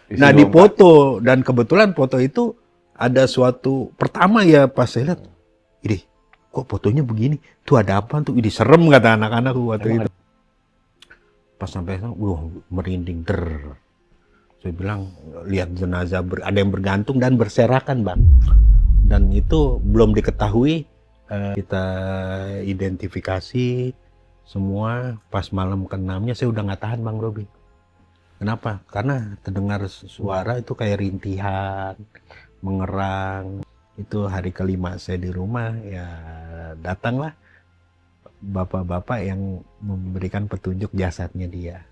Nah, dipoto, dan kebetulan foto itu ada suatu pertama ya pas saya lihat, ini kok fotonya begini? Tuh ada apa tuh? Ini serem kata anak-anak waktu itu. Pas sampai sana, merinding der. Saya bilang lihat jenazah ada yang bergantung dan berserakan, Bang. Dan itu belum diketahui, kita identifikasi semua. Pas malam ke-6-nya saya udah nggak tahan, Bang Robi. Kenapa? Karena terdengar suara itu kayak rintihan, mengerang. Itu hari kelima saya di rumah, ya datanglah bapak-bapak yang memberikan petunjuk jasadnya dia.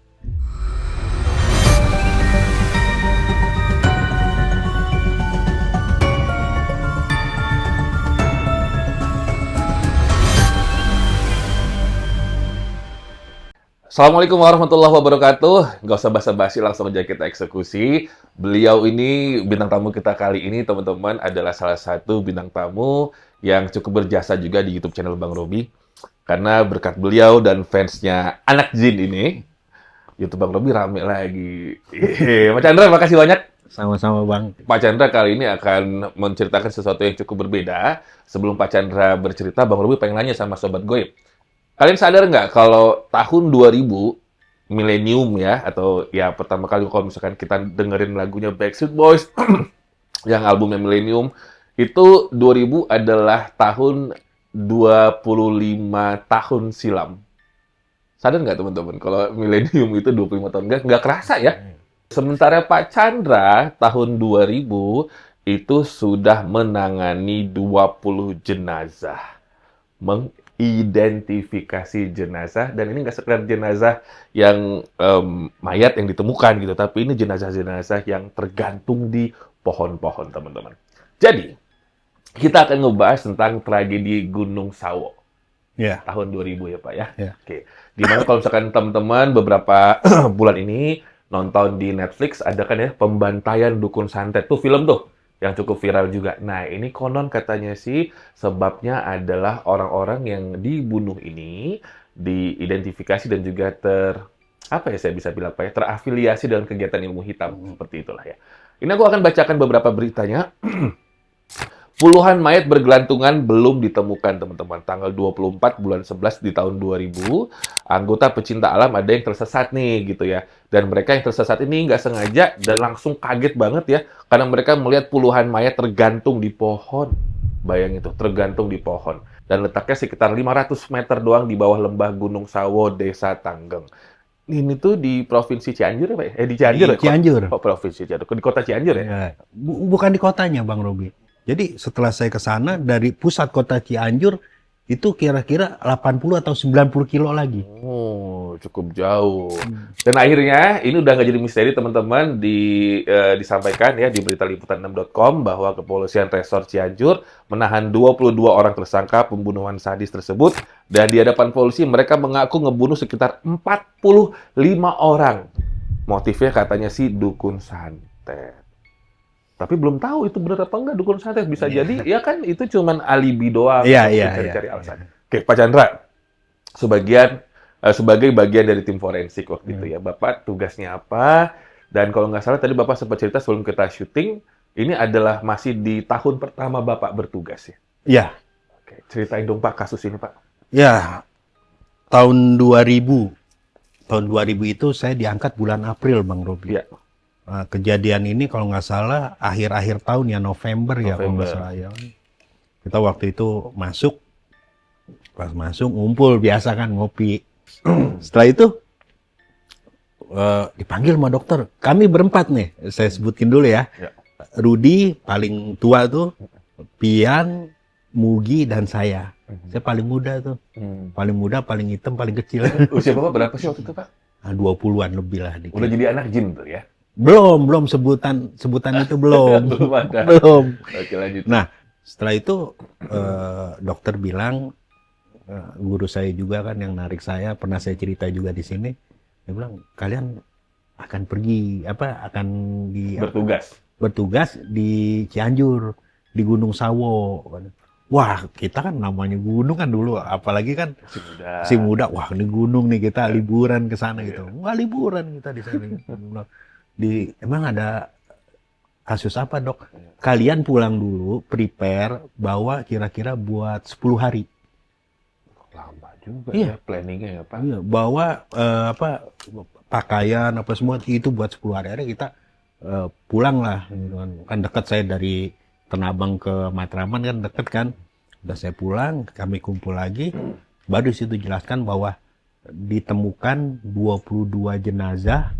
Assalamualaikum warahmatullahi wabarakatuh. Gak usah basa-basi, langsung aja kita eksekusi. Beliau ini, bintang tamu kita kali ini, teman-teman, adalah salah satu bintang tamu yang cukup berjasa juga di YouTube channel Bang Robi. Karena berkat beliau dan fansnya Anak Jin ini, YouTube Bang Robi rame lagi. Pak Chandra, makasih banyak. Sama-sama, Bang. Pak Chandra kali ini akan menceritakan sesuatu yang cukup berbeda. Sebelum Pak Chandra bercerita, Bang Robi pengen nanya sama Sobat Goib. Kalian sadar nggak kalau tahun 2000, milenium ya, atau ya pertama kali kalau misalkan kita dengerin lagunya Backstreet Boys, yang albumnya Millennium, itu 2000 adalah tahun 25 tahun silam. Sadar nggak teman-teman kalau Millennium itu 25 tahun? Nggak kerasa ya? Sementara Pak Chandra tahun 2000 itu sudah menangani 20 jenazah. Identifikasi jenazah, dan ini nggak sekedar jenazah yang mayat yang ditemukan gitu, tapi ini jenazah-jenazah yang tergantung di pohon-pohon, teman-teman. Jadi, kita akan ngebahas tentang tragedi Gunung Sawo. Tahun 2000 ya, Pak ya? Oke. Dimana kalau misalkan teman-teman beberapa bulan ini nonton di Netflix, ada kan ya Pembantaian Dukun Santet. Tuh film tuh yang cukup viral juga. Nah, ini konon katanya sih sebabnya adalah orang-orang yang dibunuh ini diidentifikasi dan juga saya bisa bilang Pak ya, terafiliasi dengan kegiatan ilmu hitam. Seperti itulah ya. Ini aku akan bacakan beberapa beritanya. Puluhan mayat bergelantungan belum ditemukan, teman-teman. Tanggal 24 bulan 11 di tahun 2000, anggota pecinta alam ada yang tersesat nih, gitu ya. Dan mereka yang tersesat ini nggak sengaja dan langsung kaget banget ya, karena mereka melihat puluhan mayat tergantung di pohon. Bayang itu, tergantung di pohon. Dan letaknya sekitar 500 meter doang di bawah lembah Gunung Sawo, Desa Tanggeng. Ini tuh di Provinsi Cianjur ya, Pak? Di Cianjur Di Cianjur. Provinsi Cianjur. Di kota Cianjur ya? Bukan di kotanya, Bang Robi. Jadi setelah saya ke sana, dari pusat kota Cianjur, itu kira-kira 80 atau 90 kilo lagi. Oh, cukup jauh. Dan akhirnya, ini udah nggak jadi misteri, teman-teman, disampaikan ya di beritaliputan6.com bahwa Kepolisian Resor Cianjur menahan 22 orang tersangka pembunuhan sadis tersebut, dan di hadapan polisi mereka mengaku ngebunuh sekitar 45 orang. Motifnya katanya sih dukun santet. Tapi belum tahu itu benar apa enggak dukun santet. Bisa jadi, ya kan itu cuman alibi doang. Cari-cari alasan. Oke, Pak Chandra. Sebagai bagian dari tim forensik waktu itu ya. Bapak tugasnya apa? Dan kalau nggak salah tadi Bapak sempat cerita sebelum kita syuting, ini adalah masih di tahun pertama Bapak bertugas ya? Iya. Oke, ceritain dong Pak kasus ini Pak. Ya, tahun 2000. Tahun 2000 itu saya diangkat bulan April, Bang Robi. Iya. Nah, kejadian ini kalau nggak salah akhir-akhir tahun ya, November ya kalau nggak salah ya. Kita waktu itu pas masuk ngumpul biasa kan ngopi. Setelah itu dipanggil sama dokter. Kami berempat nih, saya sebutin dulu ya. Rudi paling tua tuh, Pian, Mugi, dan saya. Saya paling muda tuh. Paling muda, paling hitam, paling kecil. Usia Bapak berapa sih waktu itu Pak? 20-an lebih lah. Udah jadi anak jin tuh ya? Belum sebutan itu belum. Belum. Oke, lanjut. Nah, setelah itu dokter bilang, guru saya juga kan yang narik saya, pernah saya cerita juga di sini. Dia bilang, kalian akan bertugas di Cianjur, di Gunung Sawo. Wah, kita kan namanya gunung kan dulu, apalagi kan si muda. Wah, ini gunung nih, kita liburan ke sana gitu. Wah, liburan kita di sana. emang ada kasus apa dok? Kalian pulang dulu, prepare, bawa kira-kira buat 10 hari. Lama juga Iya. ya planningnya ya Pak. Iya, bawa pakaian apa semua itu buat 10 hari. Akhirnya kita pulang lah. Gitu kan dekat saya dari Tanabang ke Matraman kan dekat kan. Udah saya pulang, kami kumpul lagi. Baru di situ jelaskan bahwa ditemukan 22 jenazah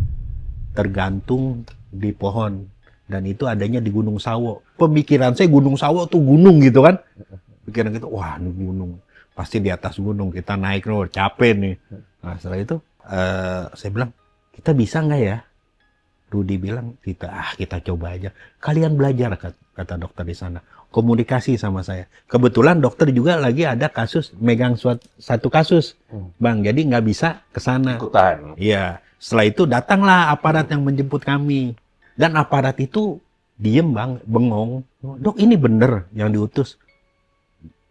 tergantung di pohon. Dan itu adanya di Gunung Sawo. Pemikiran saya Gunung Sawo tuh gunung gitu kan. Pikiran kita, wah ini gunung. Pasti di atas gunung, kita naik loh, capek nih. Nah setelah itu saya bilang, kita bisa nggak ya? Rudi bilang, kita coba aja. Kalian belajar, kata dokter di sana. Komunikasi sama saya. Kebetulan dokter juga lagi ada kasus, megang satu kasus. Bang, jadi nggak bisa ke sana. Ikutan. Iya. Setelah itu datanglah aparat yang menjemput kami. Dan aparat itu diem bang, bengong. Dok ini bener yang diutus.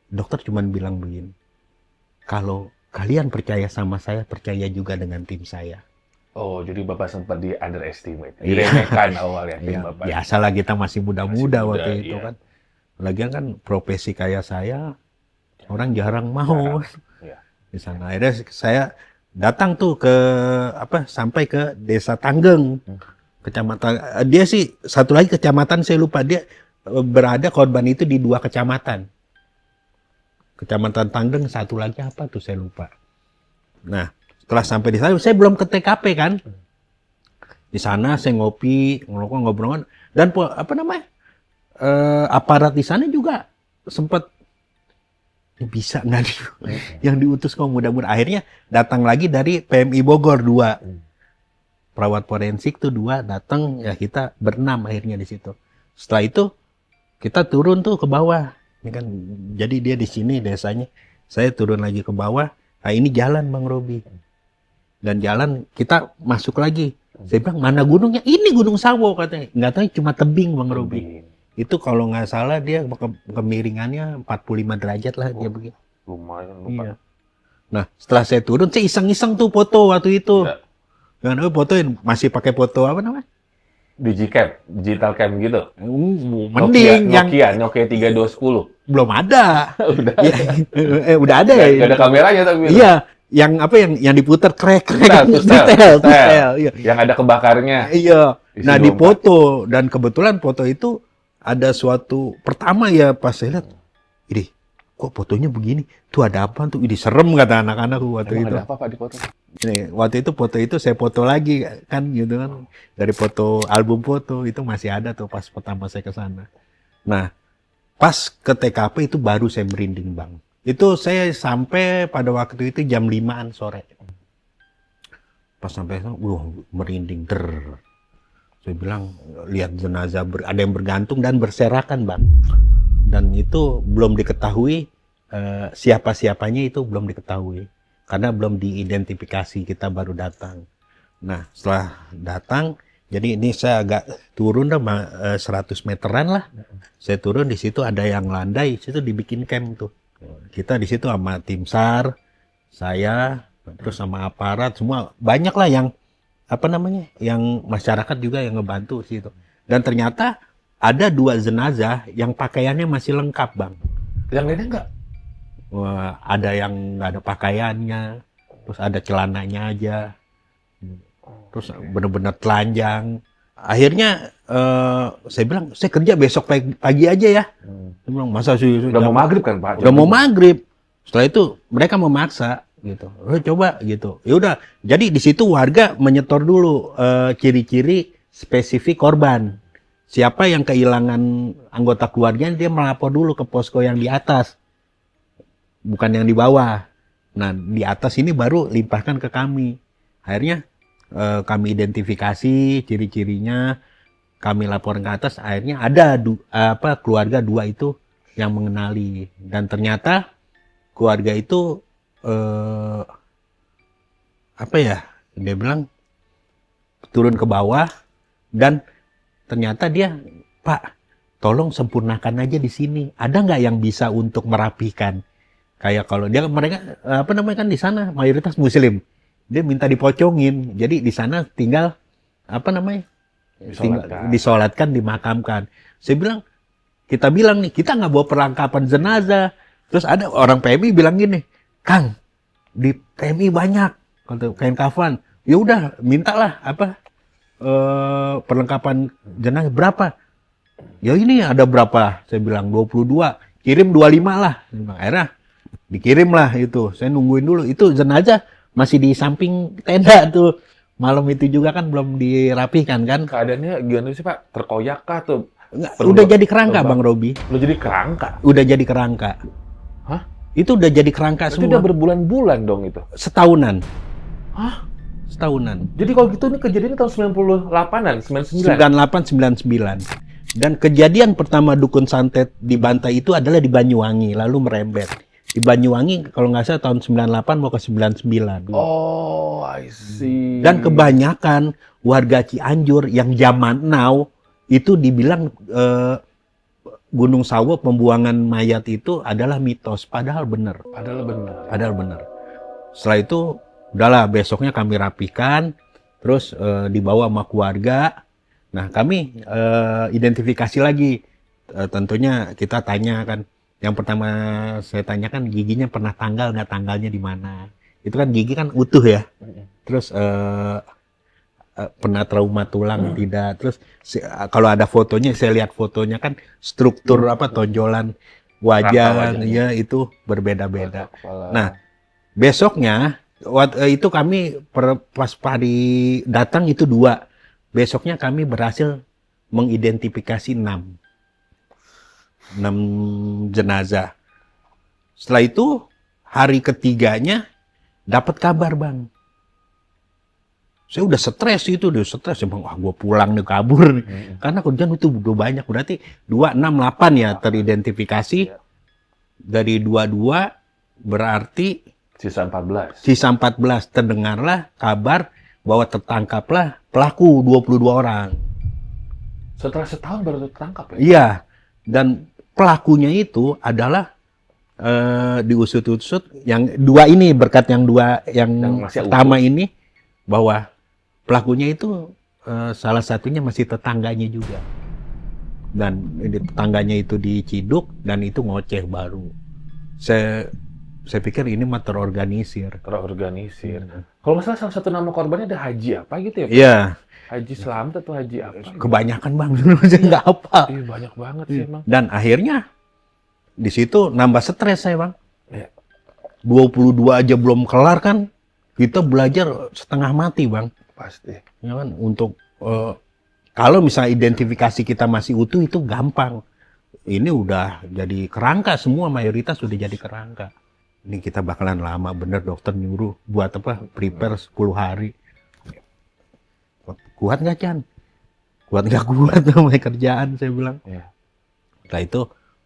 Dokter cuma bilang begini. Kalau kalian percaya sama saya, percaya juga dengan tim saya. Oh, jadi Bapak sempat di underestimate. Iya. Diremehkan awalnya tim Ya, Bapak. biasalah kita masih muda-muda Masih muda, waktu itu iya. kan. Lagian kan profesi kayak saya, orang jarang mau Iya. di sana. Akhirnya saya datang tuh sampai ke Desa Tanggeng. Kecamatan, dia sih satu lagi kecamatan saya lupa, dia berada korban itu di 2 kecamatan. Kecamatan Tanggeng, satu lagi apa tuh saya lupa. Nah, setelah sampai di sana, saya belum ke TKP kan. Di sana saya ngopi, ngobrol, dan aparat di sana juga sempat bisa nggak yang diutus kok mudah-mudahan. Akhirnya datang lagi dari PMI Bogor 2. Perawat forensik tuh 2 datang, ya kita berenam akhirnya di situ. Setelah itu kita turun tuh ke bawah. Ini kan jadi dia di sini desanya. Saya turun lagi ke bawah. Nah, ini jalan Bang Robi. Dan jalan kita masuk lagi. Saya bilang, mana gunungnya? Ini Gunung Sawo katanya. Nggak tahu cuma tebing Bang Robi. Itu kalau nggak salah dia kemiringannya 45 derajat lah dia begini. Lumayan, Pak. Iya. Nah, setelah saya turun, saya iseng-iseng tuh foto waktu itu. Ya. Dengan fotoin masih pakai foto apa namanya? Digicam, digital cam gitu. Mending Nokia 3210. belum ada. Udah. Ya, udah ada ya. Nggak ada kameranya tapi. Iya, yang diputer krek Tel. iya. Yang ada kebakarnya. Iya. Isi Nah, 24. dipoto dan kebetulan foto itu ada suatu pertama ya pas saya lihat, ini kok fotonya begini? Tuh ada apa tuh? Ini serem kata anak-anakku waktu Emang itu. ada apa Pak di foto? Nih, waktu itu foto itu saya foto lagi kan gitu kan. Dari foto album foto itu masih ada tuh pas pertama saya ke sana. Nah, pas ke TKP itu baru saya merinding, Bang. Itu saya sampai pada waktu itu jam 5-an sore. Pas sampai sana, merinding der. Saya bilang lihat jenazah ada yang bergantung dan berserakan, Bang. Dan itu belum diketahui siapa-siapanya, itu belum diketahui. Karena belum diidentifikasi, kita baru datang. Nah, setelah datang, jadi ini saya agak turun 100 meteran lah. Saya turun, di situ ada yang landai, situ dibikin camp tuh. Kita di situ sama tim SAR, saya, terus sama aparat, semua banyak lah yang yang masyarakat juga yang ngebantu situ. Dan ternyata ada 2 jenazah yang pakaiannya masih lengkap, Bang. Yang lainnya enggak? Wah, ada yang nggak ada pakaiannya, terus ada celananya aja, terus bener-bener telanjang. Akhirnya saya bilang, saya kerja besok pagi aja ya. Saya bilang, masa sih? Udah mau maghrib kan Pak? Udah mau maghrib. Setelah itu mereka memaksa gitu. Coba gitu. Ya udah. Jadi di situ warga menyetor dulu ciri-ciri spesifik korban. Siapa yang kehilangan anggota keluarganya, dia melapor dulu ke posko yang di atas. Bukan yang di bawah. Nah, di atas ini baru limpahkan ke kami. Akhirnya kami identifikasi ciri-cirinya, kami laporan ke atas. Akhirnya ada keluarga 2 itu yang mengenali. Dan ternyata keluarga itu dia bilang turun ke bawah dan ternyata dia, Pak, tolong sempurnakan aja di sini. Ada nggak yang bisa untuk merapikan? Kayak kalau mereka kan di sana mayoritas Muslim, dia minta dipocongin. Jadi di sana tinggal disolatkan, dimakamkan. Saya bilang, kita bilang nih, kita nggak bawa perlengkapan jenazah. Terus ada orang PMI bilang gini, Kang, di PMI banyak kain kafan. Ya udah, mintalah perlengkapan jenazah berapa? Ya ini ada berapa? Saya bilang 22, kirim 25 lah. Akhirnya dikirim lah itu. Saya nungguin dulu. Itu jenazah masih di samping tenda tuh. Malam itu juga kan belum dirapihkan kan. Keadaannya gimana sih Pak? Terkoyak kah tuh? Udah jadi kerangka Bang Robi. Udah jadi kerangka? Udah jadi kerangka. Hah? Itu udah jadi kerangka Berarti semua. udah berbulan-bulan dong itu? Setahunan. Hah? Setahunan. Jadi kalau gitu ini kejadian tahun 98-an, 99? 98, 99. Dan kejadian pertama dukun santet di Bantai itu adalah di Banyuwangi, lalu merembet. Di Banyuwangi kalau nggak salah tahun 98 mau ke 99. Oh, I see. Dan kebanyakan warga Cianjur yang zaman now itu dibilang Gunung Sawo pembuangan mayat itu adalah mitos, padahal benar. Padahal benar. Setelah itu udahlah, besoknya kami rapikan, terus dibawa sama keluarga. Nah, kami identifikasi lagi. Tentunya kita tanya kan. Yang pertama saya tanyakan giginya pernah tanggal nggak, tanggalnya di mana. Itu kan gigi kan utuh ya. Terus pernah trauma tulang tidak. Terus kalau ada fotonya, saya lihat fotonya kan struktur tonjolan wajah ya itu berbeda-beda. Nah, besoknya itu kami pas hari datang itu 2. Besoknya kami berhasil mengidentifikasi 6 jenazah. Setelah itu hari ketiganya dapat kabar Bang. Saya udah stres itu, Bang. Wah, gue pulang nih, kabur nih. Karena kerjaan itu udah banyak. Berarti 2, 6, 8 ya teridentifikasi. Dari 22 berarti sisa 14. Sisa 14 terdengarlah kabar bahwa tertangkaplah pelaku 22 orang. Setelah setahun baru tertangkap ya? Iya. Dan pelakunya itu adalah diusut-usut yang 2 ini, berkat yang 2 yang pertama ini, bahwa pelakunya itu salah satunya masih tetangganya juga. Dan tetangganya itu diciduk dan itu ngoceh baru. Saya pikir ini mah terorganisir. Kalau nggak salah salah satu nama korbannya ada Haji apa gitu ya? Iya. Haji Slamet atau Haji apa? Kebanyakan Bang, saya nggak apa. Iya, banyak banget sih Bang. Dan akhirnya di situ nambah stres saya Bang. Ya. 22 aja belum kelar kan, kita belajar setengah mati Bang. Pasti. Ya kan, untuk kalau misalnya identifikasi kita masih utuh itu gampang. Ini udah jadi kerangka, semua mayoritas sudah jadi kerangka. Ini kita bakalan lama bener, dokter nyuruh buat prepare 10 hari. Kuat nggak Chan? Kuat nggak kuat sama kerjaan, saya bilang. Ya. Setelah itu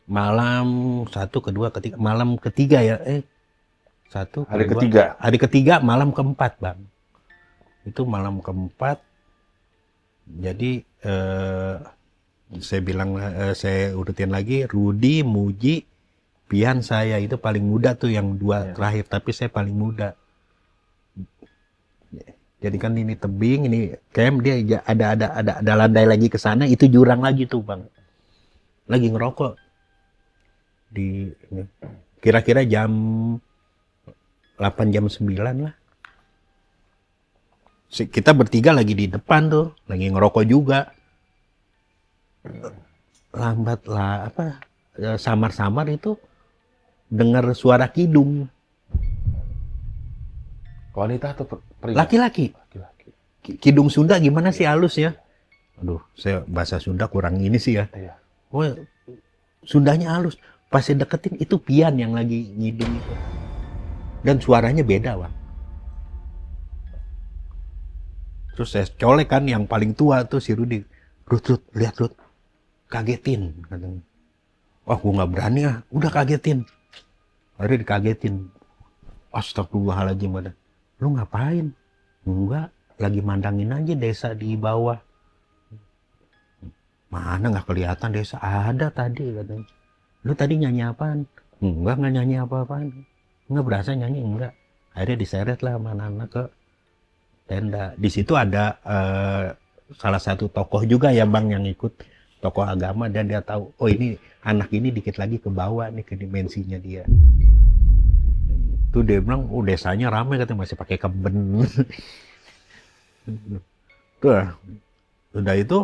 malam 1, 2, 3, malam ketiga ya. 1, hari 2, ketiga. Hari ketiga malam keempat Bang. Itu malam keempat. Jadi saya bilang, saya urutin lagi, Rudi, Muji, Pian, saya itu paling muda tuh yang 2 terakhir, tapi saya paling muda. Jadi kan ini tebing, ini camp, dia ada landai lagi ke sana, itu jurang lagi tuh Bang. Lagi ngerokok. Kira-kira jam 8, jam 9 lah. Kita bertiga lagi di depan tuh, lagi ngerokok juga. Lambat lah, samar-samar itu dengar suara kidung. Wanita atau pria? Laki-laki. Kidung Sunda gimana sih halus ya? Aduh, saya bahasa Sunda kurang ini sih ya. Iya. Oh, Sundanya halus. Pas saya deketin itu Pian yang lagi ngidung itu. Dan suaranya beda Bang. Terus saya colek kan yang paling tua tuh si Rudi. Rut, lihat Rut. Kagetin katanya. Wah, gue nggak berani ah. Udah kagetin. Akhirnya dikagetin. Astagfirullahaladzim. Lu ngapain? Enggak, lagi mandangin aja desa di bawah. Mana nggak kelihatan desa? Ada tadi katanya. Lu tadi nyanyi apaan? Enggak, nggak nyanyi apa-apaan. Nggak berasa nyanyi, enggak. Akhirnya diseret lah sama anak-anak ke tenda. Di situ ada salah satu tokoh juga ya Bang yang ikut, tokoh agama, dan dia tahu, oh ini anak ini dikit lagi ke bawah nih ke dimensinya dia. Tuh dia bilang, oh desanya ramai katanya, masih pakai keben. Tuh, udah itu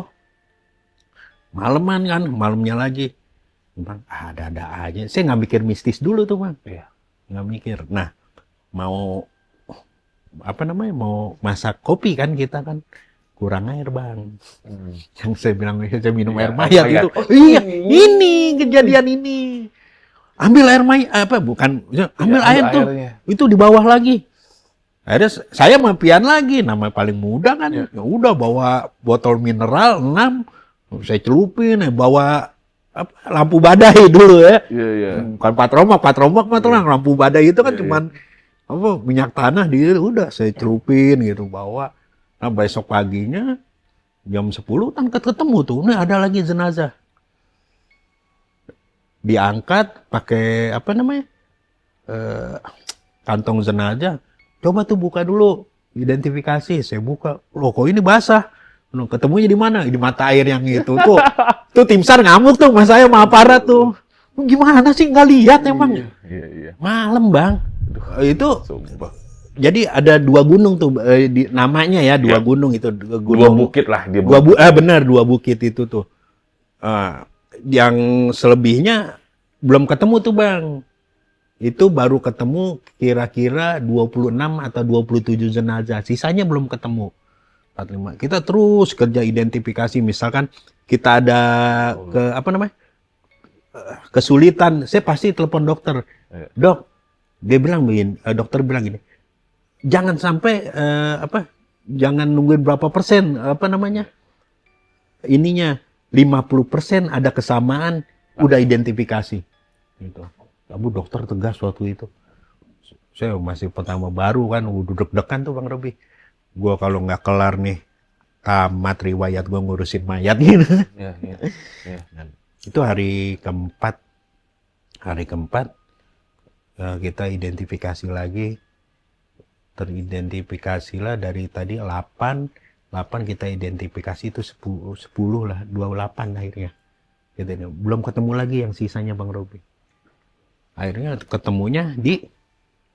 maleman kan, malamnya lagi. Bang, ada aja. Saya nggak mikir mistis dulu tuh Bang. Iya. Nggak mikir. Nah, mau mau masak kopi kan kita kan kurang air Bang. Yang saya bilang saya minum air mayat itu. Oh, Iya, ini kejadian ini. Ambil air mayat bukan? Ambil air tuh. airnya. Itu di bawah lagi. Akhirnya saya mapian lagi, namanya paling muda kan. Ya udah bawa botol mineral 6, saya celupin, bawa lampu badai dulu ya. Iya. Bukan patromak mah tenang. Lampu badai itu kan cuman minyak tanah udah saya celupin gitu bawa. Nah besok paginya jam 10 kan ketemu tuh, nih ada lagi jenazah. Diangkat pakai kantong jenazah. Coba tuh buka dulu, identifikasi. Saya buka, loh kok ini basah? Ketemunya di mana? Di mata air yang itu tuh. Tuh tim SAR ngamuk tuh, mas saya sama aparat tuh. Gimana sih nggak lihat emang? Iya. Malam Bang. Itu Sumpah. jadi ada 2 gunung tuh namanya ya, 2 gunung itu. Dua Gunung, bukit lah dia. benar 2 bukit itu tuh. Yang selebihnya belum ketemu tuh Bang. Itu baru ketemu kira-kira 26 atau 27 jenazah. Sisanya belum ketemu. 45. Kita terus kerja identifikasi. Misalkan kita ada kesulitan, saya pasti telepon dokter. Dok, dia bilang begini, dokter bilang gini. Jangan sampai jangan nungguin berapa persen ininya 50% ada kesamaan udah identifikasi gitu. Kamu dokter tegas waktu itu. Saya masih pertama baru kan, deg-degan tuh Bang Robi. Gua kalau nggak kelar nih tamat riwayat gua ngurusin mayat gitu. Iya. Itu hari keempat kita identifikasi lagi. Teridentifikasilah dari tadi 8 kita identifikasi itu 10 lah, 28 akhirnya. Gitu. Belum ketemu lagi yang sisanya Bang Robi. Akhirnya ketemunya di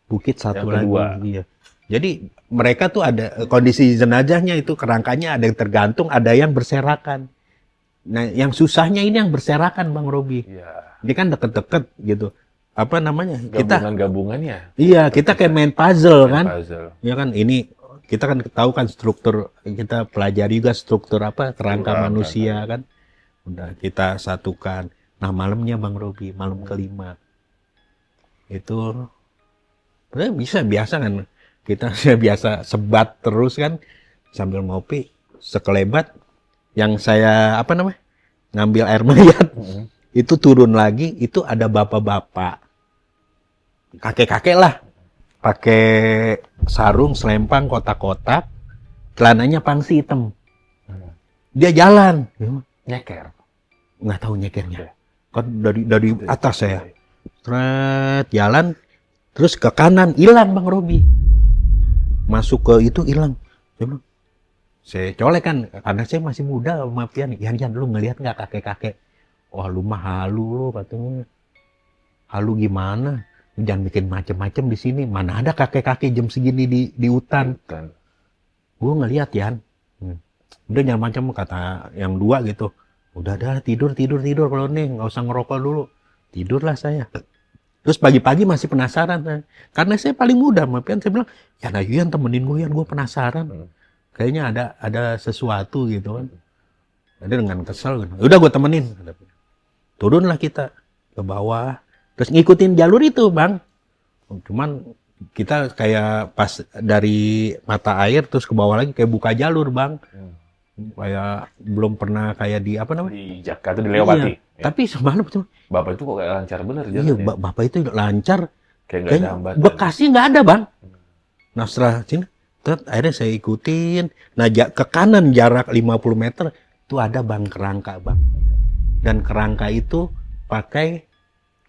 bukit satu lagi. Iya. Jadi mereka tuh ada kondisi jenazahnya itu kerangkanya ada yang tergantung, ada yang berserakan. Nah, yang susahnya ini yang berserakan Bang Robi. Iya. Ini kan deket-deket gitu. Gabungan-gabungannya. Iya, kita kayak main puzzle kan. Puzzle. Ya kan, ini kita kan tahu kan struktur, kita pelajari juga struktur kerangka manusia kan. Udah kita satukan. Nah, malamnya Bang Robi, malam kelima. Itu biasa kan. Kita biasa sebat terus kan sambil ngopi, sekelebat yang saya ngambil air mayat. Itu turun lagi, itu ada bapak-bapak, kakek-kakek lah, pakai sarung selempang kotak-kotak, celananya pangsi hitam. Dia jalan, Nyeker. nggak tahu nyekernya, kan dari atas saya, jalan, terus ke kanan hilang Bang Robi, masuk ke itu hilang. Saya colek kan, karena saya masih muda, mafian. Yan, lu ngelihat nggak kakek-kakek? Wah, lu mah halu lu katanya. Halu gimana? Jangan bikin macem-macem di sini. Mana ada kakek-kakek jam segini di hutan. Gue ngelihat Yan. Udah jangan macam kata yang 2 gitu. Udah tidur kalau nih nggak usah ngerokok dulu. Tidurlah saya. Terus pagi-pagi masih penasaran. Karena saya paling muda, mafian. Saya bilang, Yan temenin gue Yan, gue penasaran. Kayaknya ada sesuatu gitu kan. Ada dengan kesel gitu. Udah gue temenin. Turunlah kita ke bawah. Terus ngikutin jalur itu Bang. Cuman kita kayak pas dari mata air terus ke bawah lagi kayak buka jalur Bang. Kayak belum pernah kayak di di Jakarta dilewati. Iya. Tapi semalam tuh Bapak itu kok kayak lancar bener jalannya. Iya, Bapak itu lancar. Kayak nggak ada hambatan. Bekasnya nggak ada Bang. Nah setelah sini, akhirnya saya ikutin. Nah ke kanan jarak 50 meter itu ada Bang kerangka Bang. Dan kerangka itu pakai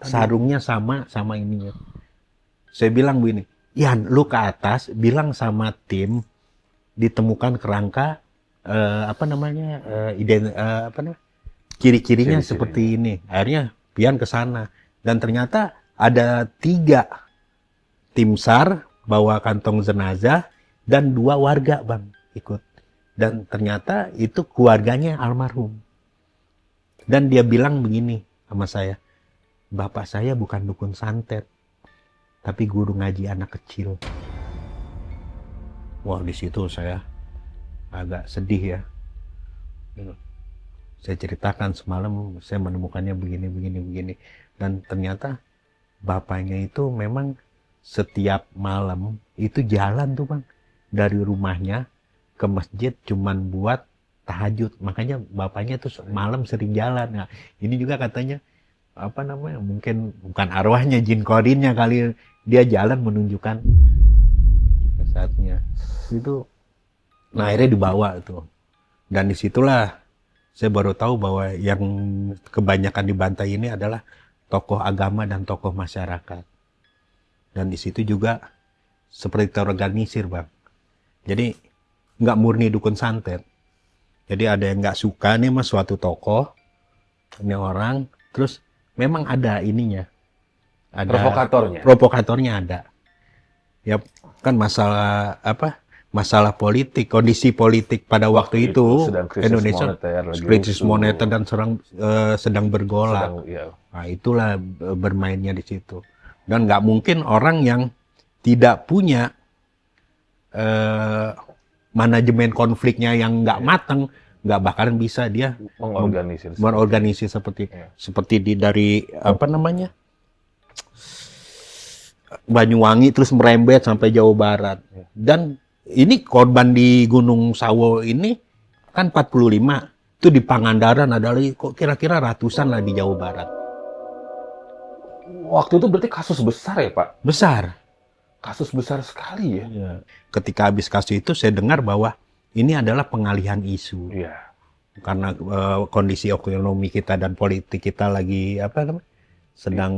sarungnya sama ininya. Saya bilang begini, Yan, lu ke atas bilang sama tim ditemukan kerangka apa namanya apa namanya ciri-cirinya Ciri-cirinya. seperti ini. Akhirnya pian ke sana dan ternyata ada 3 tim SAR bawa kantong jenazah dan 2 warga bang ikut. Dan ternyata itu keluarganya almarhum. Dan dia bilang begini sama saya, bapak saya bukan dukun santet, tapi guru ngaji anak kecil. Wah di situ saya agak sedih ya. Saya ceritakan semalam saya menemukannya begini. Dan ternyata bapaknya itu memang setiap malam itu jalan tuh bang. Dari rumahnya ke masjid cuman buat tahajud. Makanya bapaknya tuh malam sering jalan. Nah, ini juga katanya apa namanya? Mungkin bukan arwahnya, jin korinnya kali dia jalan menunjukkan saatnya. Itu nah akhirnya dibawa tuh. Dan disitulah saya baru tahu bahwa yang kebanyakan dibantai ini adalah tokoh agama dan tokoh masyarakat. Dan di situ juga seperti terorganisir bang. Jadi nggak murni dukun santet. Jadi ada yang nggak suka nih mas suatu tokoh, ini orang, terus memang ada ininya, ada provokatornya ada. Ya kan masalah apa? Masalah politik, kondisi politik pada waktu itu Indonesia krisis moneter dan sedang bergolak. Nah, itulah bermainnya di situ. Dan nggak mungkin orang yang tidak punya manajemen konfliknya yang nggak matang, nggak bakalan bisa dia mengorganisir seperti dari apa namanya Banyuwangi terus merembet sampai Jawa Barat. Dan ini korban di Gunung Sawo ini kan 45, itu di Pangandaran ada lagi kok kira-kira ratusan lah di Jawa Barat. Waktu itu berarti kasus besar ya Pak? Besar. Kasus besar sekali ya? Ya. Ketika habis kasus itu saya dengar bahwa ini adalah pengalihan isu. Iya. Karena kondisi ekonomi kita dan politik kita lagi apa namanya sedang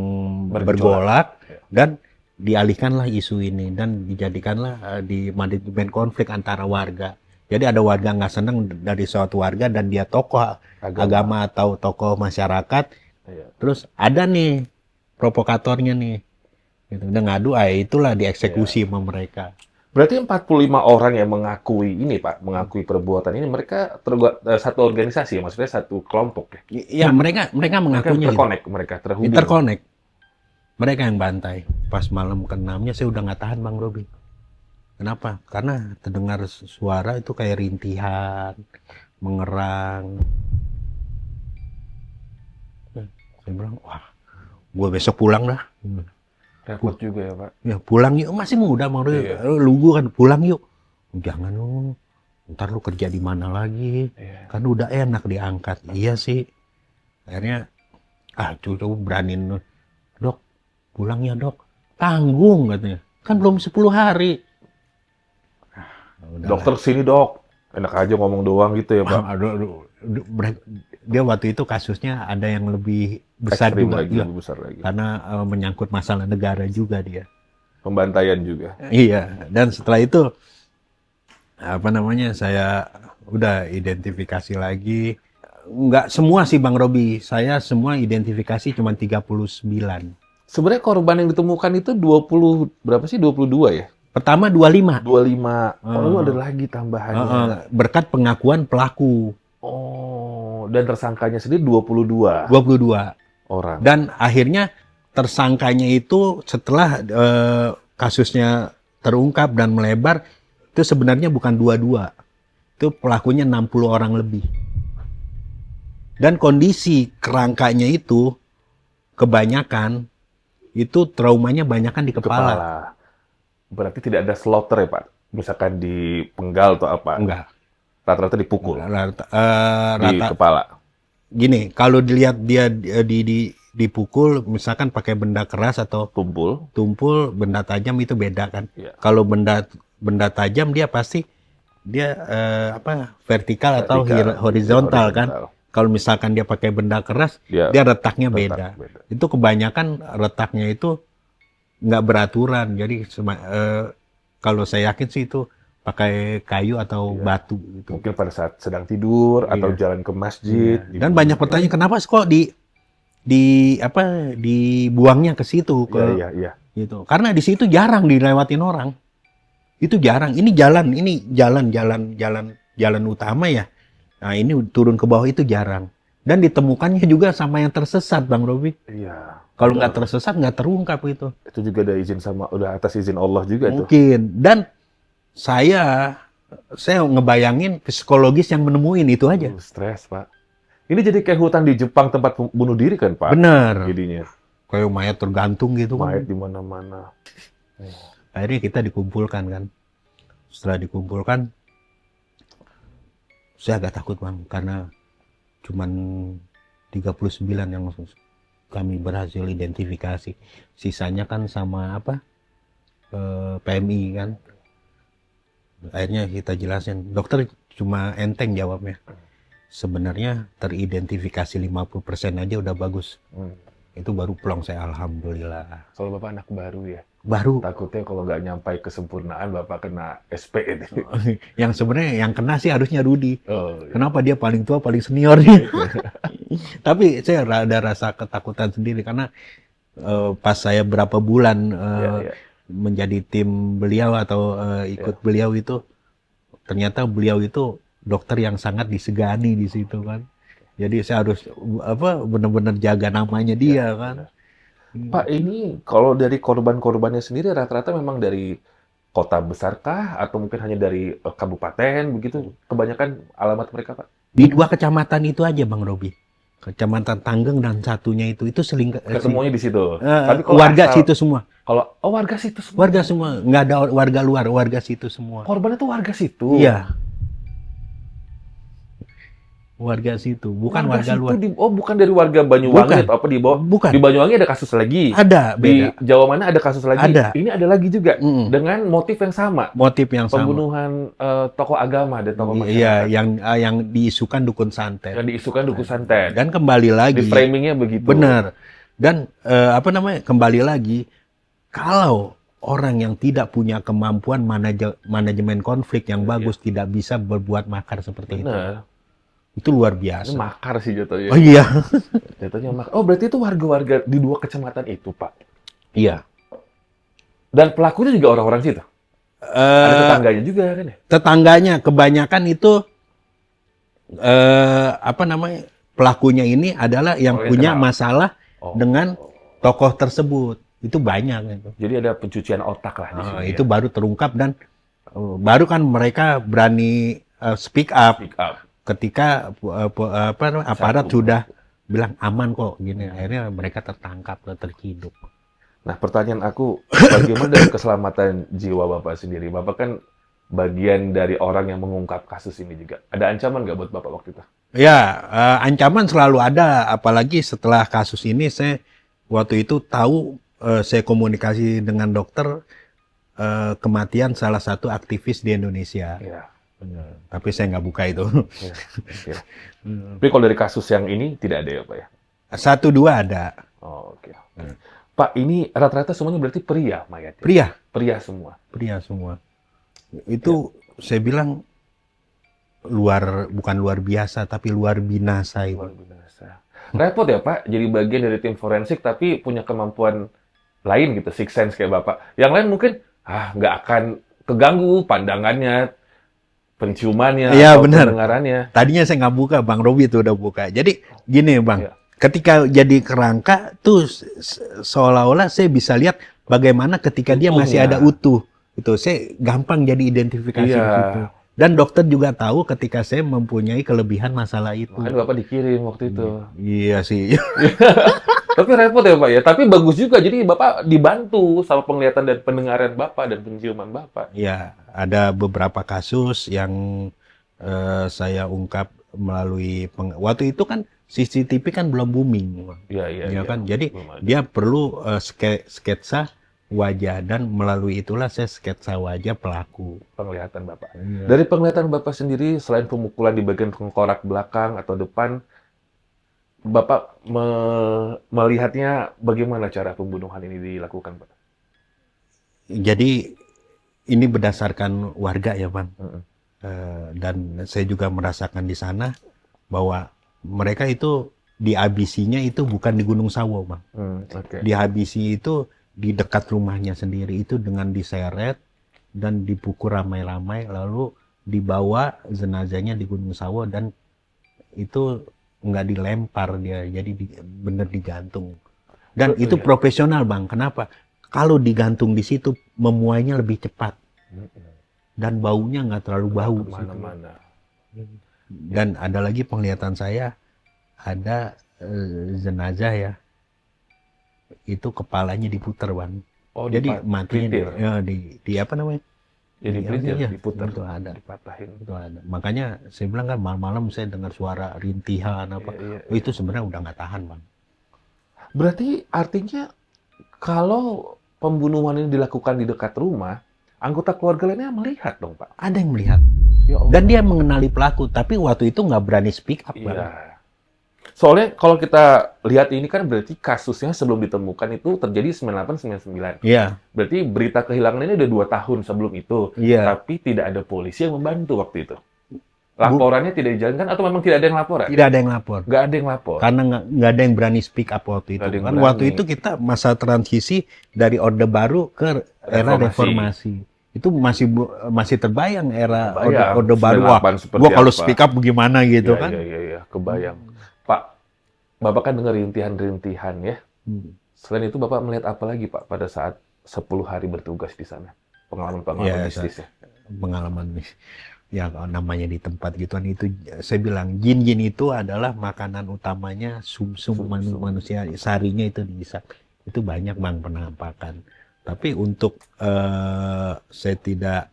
bergolak dan dialihkanlah isu ini dan dijadikanlah di manajemen konflik antara warga. Jadi ada warga nggak senang dari suatu warga dan dia tokoh agama atau tokoh masyarakat. Iya. Terus ada nih provokatornya nih. Gitu. Udah ngadu, itulah dieksekusi sama mereka. Berarti 45 orang yang mengakui ini Pak, mengakui perbuatan ini, mereka satu organisasi, maksudnya satu kelompok ya? Iya, mereka mengakuinya. Mereka terhubung. Interconnect. Mereka yang bantai. Pas malam ke-6-nya saya udah nggak tahan Bang Robi. Kenapa? Karena terdengar suara itu kayak rintihan, mengerang. Saya bilang, wah, gue besok pulang dah. Repot juga ya Pak. Ya pulang yuk, masih muda Bang Robi. Iya. Lu kan pulang yuk. Jangan lu, ntar lu kerja di mana lagi? Iya. Kan udah enak diangkat. Iya sih. Akhirnya, coba beraniin. Dok, pulang ya dok. Tanggung katanya. Kan belum 10 hari. Dokter sini dok. Enak aja ngomong doang gitu ya Pak. Dia waktu itu kasusnya ada yang lebih besar juga. Lebih besar lagi. Karena menyangkut masalah negara juga dia. Pembantaian juga. Iya. Dan setelah itu, apa namanya, saya udah identifikasi lagi. Nggak semua sih Bang Robi. Saya semua identifikasi cuma 39. Sebenarnya korban yang ditemukan itu 20, berapa sih? 22 ya? Pertama 25. 25. Oh, ada lagi tambahannya. Berkat pengakuan pelaku. Oh, dan tersangkanya sendiri 22. 22 orang. Dan akhirnya tersangkanya itu setelah kasusnya terungkap dan melebar, itu sebenarnya bukan 22. Itu pelakunya 60 orang lebih. Dan kondisi kerangkanya itu kebanyakan itu traumanya banyakan di kepala. Berarti tidak ada slaughter ya Pak? Misalkan di penggal atau apa? Enggak. Rata-rata dipukul? Di kepala? Gini, kalau dilihat dia dipukul, misalkan pakai benda keras atau tumpul, benda tajam itu beda kan? Ya. Kalau benda tajam dia pasti vertikal atau horizontal kan? Kalau misalkan dia pakai benda keras, dia retaknya beda. Itu kebanyakan retaknya itu nggak beraturan. Jadi kalau saya yakin sih itu pakai kayu atau Iya. batu gitu. Mungkin pada saat sedang tidur atau Iya. jalan ke masjid. Dan banyak pertanyaan kenapa sih kok dibuangnya ke situ Iya, ke iya, iya. gitu. Karena di situ jarang dilewatin orang. Itu jarang. Ini jalan utama ya. Nah, ini turun ke bawah itu jarang. Dan ditemukannya juga sama yang tersesat, Bang Robi. Iya. Kalau nggak tersesat, nggak terungkap itu. Itu juga ada izin udah atas izin Allah juga tuh. Mungkin. Dan saya ngebayangin psikologis yang menemuin itu aja. Stres, Pak. Ini jadi kayak hutan di Jepang tempat bunuh diri kan, Pak? Bener. Jadinya. Kayak mayat tergantung gitu kan. Mayat di mana-mana. Akhirnya kita dikumpulkan kan. Setelah dikumpulkan, saya agak takut, Bang, karena cuman 39 yang kami berhasil identifikasi. Sisanya kan sama PMI kan. Akhirnya kita jelasin, dokter cuma enteng jawabnya. Sebenarnya teridentifikasi 50% aja udah bagus. Itu baru plong saya, alhamdulillah. Kalau Bapak anak baru ya? Baru. Takutnya kalau nggak nyampai kesempurnaan, Bapak kena SP ini. Yang sebenarnya yang kena sih harusnya Rudi. Oh, iya. Kenapa dia paling tua, paling senior nih? Tapi saya ada rasa ketakutan sendiri karena pas saya berapa bulan Iya. menjadi tim beliau atau ikut beliau itu, ternyata beliau itu dokter yang sangat disegani di situ kan. Jadi saya harus benar-benar jaga namanya dia kan. Pak, ini kalau dari korban-korbannya sendiri rata-rata memang dari kota besarkah atau mungkin hanya dari kabupaten begitu? Kebanyakan alamat mereka, Pak? Di 2 kecamatan itu aja, Bang Robi. Kecamatan Tanggeng dan satunya itu seling Ketemunya di situ. Tapi kalau warga situ semua. Warga situ semua. Warga semua, nggak ada warga luar, warga situ semua. Korbannya tuh warga situ. Iya. Warga situ, bukan warga situ luar. Bukan dari warga Banyuwangi Bukan. atau apa di bawah? Bukan. Di Banyuwangi ada kasus lagi. Ada, beda. Di Jawa mana ada kasus lagi. Ada. Ini ada lagi juga dengan motif yang sama. Motif yang sama. Pembunuhan tokoh agama dan tokoh Iya, masyarakat. yang diisukan dukun santet. Yang diisukan dukun santet. Dan kembali lagi. Di framingnya begitu. Benar. Dan kembali lagi, kalau orang yang tidak punya kemampuan manajemen konflik yang bagus tidak bisa berbuat makar seperti itu. Itu luar biasa. Ini makar sih jatuhnya. Oh iya. Jatuhnya makar. Oh, berarti itu warga-warga di 2 kecamatan itu, Pak? Iya. Dan pelakunya juga orang-orang situ? Ada tetangganya juga kan ya? Tetangganya kebanyakan itu pelakunya ini adalah yang punya masalah dengan tokoh tersebut. Itu banyak gitu. Jadi ada pencucian otak lah di sini. Itu baru terungkap dan baru kan mereka berani speak up. Ketika aparat sudah bilang aman kok gini, akhirnya mereka tertangkap dan terciduk. Nah, pertanyaan aku, bagaimana dengan keselamatan jiwa Bapak sendiri? Bapak kan bagian dari orang yang mengungkap kasus ini juga. Ada ancaman nggak buat Bapak waktu itu? Ya, ancaman selalu ada, apalagi setelah kasus ini saya waktu itu tahu, saya komunikasi dengan dokter kematian salah satu aktivis di Indonesia. Iya. Tapi saya nggak buka itu. Ya. Tapi kalau dari kasus yang ini tidak ada ya, Pak ya? 1-2 ada. Oh, oke. Pak, ini rata-rata semuanya berarti pria mayatnya? Pria semua? Pria semua. Itu saya bilang bukan luar biasa, tapi luar binasa itu. Luar binasa. Repot ya, Pak, jadi bagian dari tim forensik tapi punya kemampuan lain gitu, six sense kayak Bapak. Yang lain mungkin, nggak akan keganggu pandangannya, penciumannya, atau pendengarannya. Tadinya saya nggak buka, Bang Robi itu udah buka. Jadi gini, Bang, ketika jadi kerangka tuh seolah-olah saya bisa lihat bagaimana ketika dia masih ada utuh. Itu saya gampang jadi identifikasi gitu. Dan dokter juga tahu ketika saya mempunyai kelebihan masalah itu. Makanya Bapak dikirim waktu itu. Iya sih. Tapi repot ya, Pak ya. Tapi bagus juga. Jadi Bapak dibantu sama penglihatan dan pendengaran Bapak dan penciuman Bapak. Iya, ada beberapa kasus yang saya ungkap melalui waktu itu kan CCTV kan belum booming. Iya kan. Jadi dia perlu sketsa wajah dan melalui itulah saya sketsa wajah pelaku. Penglihatan Bapak. Iya. Dari penglihatan Bapak sendiri, selain pemukulan di bagian tengkorak belakang atau depan, Bapak melihatnya bagaimana cara pembunuhan ini dilakukan, Pak? Jadi ini berdasarkan warga ya Bang. Mm-mm. Dan saya juga merasakan di sana bahwa mereka itu dihabisinya itu bukan di Gunung Sawo Bang. Oke. Dihabisi itu di dekat rumahnya sendiri itu dengan diseret dan dipukul ramai-ramai lalu dibawa jenazahnya di Gunung Sawo dan itu nggak dilempar dia jadi bener digantung dan itu Iya. profesional Bang. Kenapa? Kalau digantung di situ memuainya lebih cepat Mm-mm. dan baunya nggak terlalu bau situ. Kemana-mana. Dan ada lagi penglihatan saya ada jenazah ya itu kepalanya diputer Bang. Oh, Jadi matinya dipelintir. di apa namanya? Jadi pelintir, Iya, diputar, itu ada. dipatahin. Itu ada. Makanya saya bilang kan malam-malam saya dengar suara rintihan apa. Iya, Oh, itu sebenarnya udah nggak tahan Bang. Berarti artinya kalau pembunuhan ini dilakukan di dekat rumah, anggota keluarga lainnya melihat dong, Pak. Ada yang melihat. Ya Allah. Dan dia mengenali pelaku, tapi waktu itu nggak berani speak up Bang. Iya. Soalnya kalau kita lihat ini kan berarti kasusnya sebelum ditemukan itu terjadi 98-99. Iya, Berarti berita kehilangan ini udah 2 tahun sebelum itu. iya. Tapi tidak ada polisi yang membantu waktu itu. Laporannya tidak dijalankan atau memang tidak ada yang laporan? Tidak ada yang lapor. Nggak ada yang lapor. Karena nggak ada yang berani speak up waktu itu. Nggak ada yang Kan berani. waktu itu kita masa transisi dari Orde Baru ke era reformasi. Itu masih terbayang era Kebayang, Orde Baru. Wah, 98 seperti gua kalau apa. speak up bagaimana gitu Iya, kan. iya, kebayang. Pak, Bapak kan dengar rintihan-rintihan ya. Selain itu Bapak melihat apa lagi Pak pada saat 10 hari bertugas di sana? Pengalaman-pengalaman Ya, mistisnya. Pengalaman ya namanya di tempat gituan itu saya bilang jin-jin itu adalah makanan utamanya sumsum Sumsum. manusia sarinya itu bisa itu banyak Bang penampakan. Tapi untuk saya tidak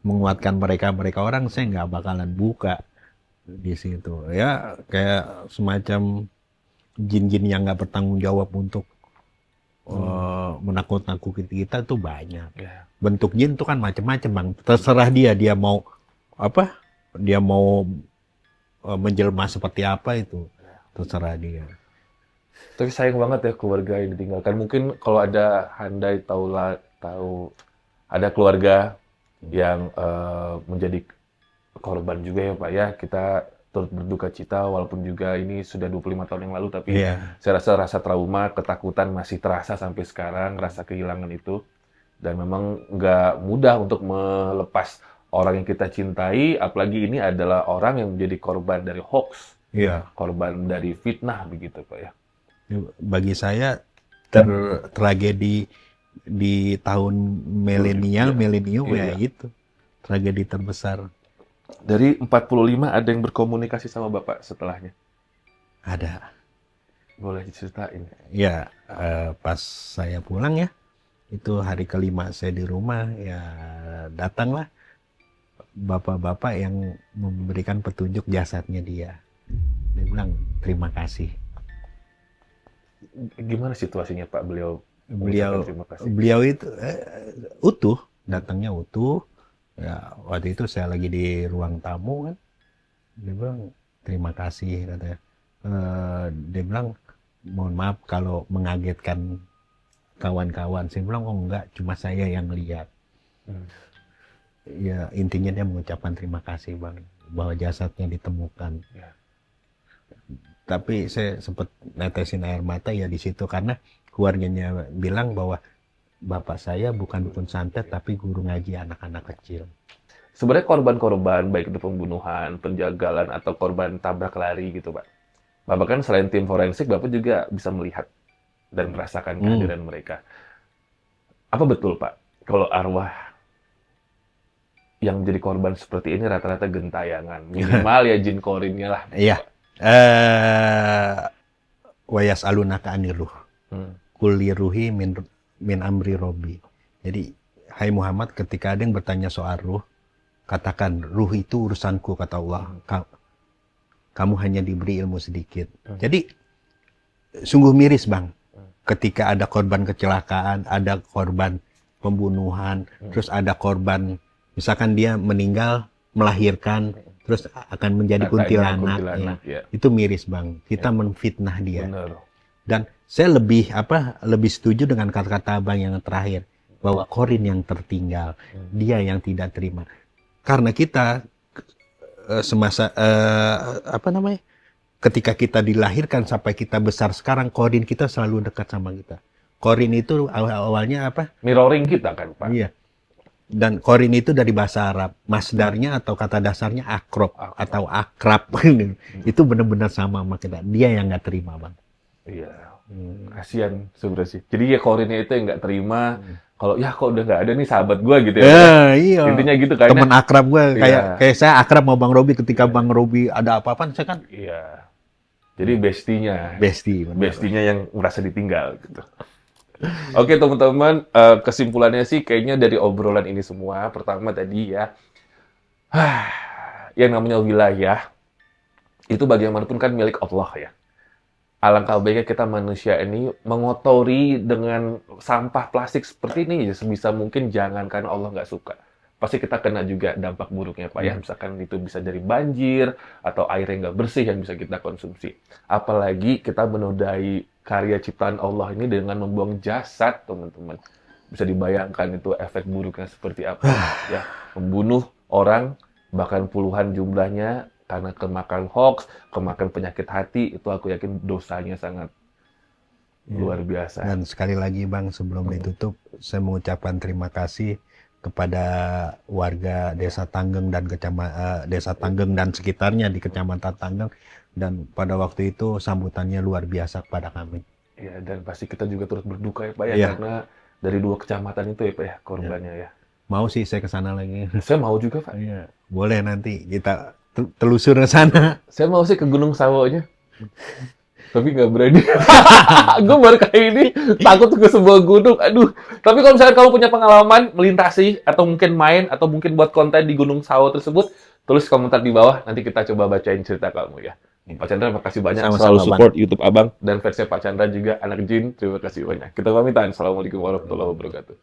menguatkan mereka orang saya nggak bakalan buka di situ ya kayak semacam jin-jin yang nggak bertanggung jawab untuk menakut-nakuti kita tuh banyak. Ya. Bentuk jin itu kan macam-macam Bang. Terserah dia mau apa? Dia mau menjelma seperti apa itu. Terserah dia. Tapi sayang banget ya keluarga yang ditinggalkan. Mungkin kalau ada Handai tahu ada keluarga yang menjadi korban juga ya Pak ya. Kita turut berduka cita walaupun juga ini sudah 25 tahun yang lalu tapi Iya. saya rasa trauma, ketakutan masih terasa sampai sekarang, rasa kehilangan itu. Dan memang nggak mudah untuk melepas orang yang kita cintai, apalagi ini adalah orang yang menjadi korban dari hoax, Iya. korban dari fitnah begitu Pak ya. Bagi saya tragedi di tahun milenial Iya. ya itu. Tragedi terbesar. Dari 45 ada yang berkomunikasi sama Bapak setelahnya? Ada. Boleh diceritain? Ya, pas saya pulang ya, itu hari kelima saya di rumah, ya datanglah bapak-bapak yang memberikan petunjuk jasadnya dia. Dia bilang, terima kasih. Gimana situasinya Pak beliau mengucapkan terima kasih? Beliau itu utuh, datangnya utuh. Ya, waktu itu saya lagi di ruang tamu kan. Dia bilang, terima kasih katanya. Dia bilang, mohon maaf kalau mengagetkan kawan-kawan. Saya bilang, oh enggak, cuma saya yang lihat. Ya, intinya dia mengucapkan terima kasih Bang, bahwa jasadnya ditemukan. Ya. Tapi saya sempat netesin air mata ya di situ karena keluarganya bilang bahwa bapak saya bukan dukun santet tapi guru ngaji anak-anak kecil. Sebenarnya korban-korban, baik itu pembunuhan, penjagalan, atau korban tabrak lari gitu Pak. Bapak kan selain tim forensik, Bapak juga bisa melihat dan merasakan kehadiran mereka. Apa betul Pak, kalau arwah yang menjadi korban seperti ini rata-rata gentayangan? Minimal ya jin korinnya lah. Iya. Wayas alunaka aniruh. Kulli ruhi min amri robbi. Jadi, hai Muhammad, ketika ada yang bertanya soal ruh, katakan, ruh itu urusanku, kata Allah. Kamu hanya diberi ilmu sedikit. Jadi, sungguh miris, Bang. Ketika ada korban kecelakaan, ada korban pembunuhan, terus ada korban, misalkan dia meninggal, melahirkan, terus akan menjadi kuntilanak. Ya. Itu miris, Bang. Kita menfitnah dia. Benar. Dan saya lebih setuju dengan kata-kata Abang yang terakhir. bahwa Korin yang tertinggal, dia yang tidak terima. Karena kita semasa ketika kita dilahirkan sampai kita besar sekarang, Korin kita selalu dekat sama kita. Korin itu awalnya apa? Mirroring kita kan, Pak. Iya. Dan Korin itu dari bahasa Arab. Masdarnya atau kata dasarnya akrob atau akrab. Itu benar-benar sama kita. Dia yang nggak terima, Bang. Iya. Kasian sebenarnya sih. Jadi ya Korinnya itu yang nggak terima. Kalau ya kok udah nggak ada nih sahabat gua gitu ya. Iya. Intinya gitu kan. Teman akrab gua Iya. kayak saya akrab sama Bang Robi ketika Bang Robi ada apa-apa saya kan Iya. Jadi bestinya. bestie. benar. Bestinya yang merasa ditinggal gitu. Oke teman-teman, kesimpulannya sih kayaknya dari obrolan ini semua, pertama tadi ya, yang namanya wilayah, itu bagaimanapun kan milik Allah ya. Alangkah baiknya kita manusia ini mengotori dengan sampah plastik seperti ini, ya sebisa mungkin jangan, karena Allah nggak suka. Pasti kita kena juga dampak buruknya Pak ya, misalkan itu bisa dari banjir, atau air yang nggak bersih yang bisa kita konsumsi. Apalagi kita menodai karya ciptaan Allah ini dengan membuang jasad, teman-teman. Bisa dibayangkan itu efek buruknya seperti apa. Ya, membunuh orang, bahkan puluhan jumlahnya, karena kemakan hoax, kemakan penyakit hati, itu aku yakin dosanya sangat luar biasa. Dan sekali lagi Bang, sebelum ditutup, saya mengucapkan terima kasih kepada warga Desa Tanggeng dan Desa Tanggeng dan sekitarnya di Kecamatan Tanggeng, dan pada waktu itu sambutannya luar biasa kepada kami. Ya, dan pasti kita juga terus berduka ya Pak ya, Iya. karena dari 2 kecamatan itu ya Pak ya, korbannya ya. Mau sih saya ke sana lagi. Saya mau juga Pak. Iya, boleh nanti kita telusur ke sana. Saya mau sih ke Gunung Sawonya. Tapi nggak berani. Gue baru kali ini takut ke sebuah gunung. Aduh. Tapi kalau misalnya kamu punya pengalaman melintasi, atau mungkin main, atau mungkin buat konten di Gunung Sawo tersebut, tulis komentar di bawah. Nanti kita coba bacain cerita kamu ya. Pak Chandra, makasih banyak. Sama-sama, Selalu Bang. support YouTube Abang. Dan fansnya Pak Chandra juga, anak Jin. Terima kasih banyak. Kita pamitan. Assalamualaikum warahmatullahi wabarakatuh.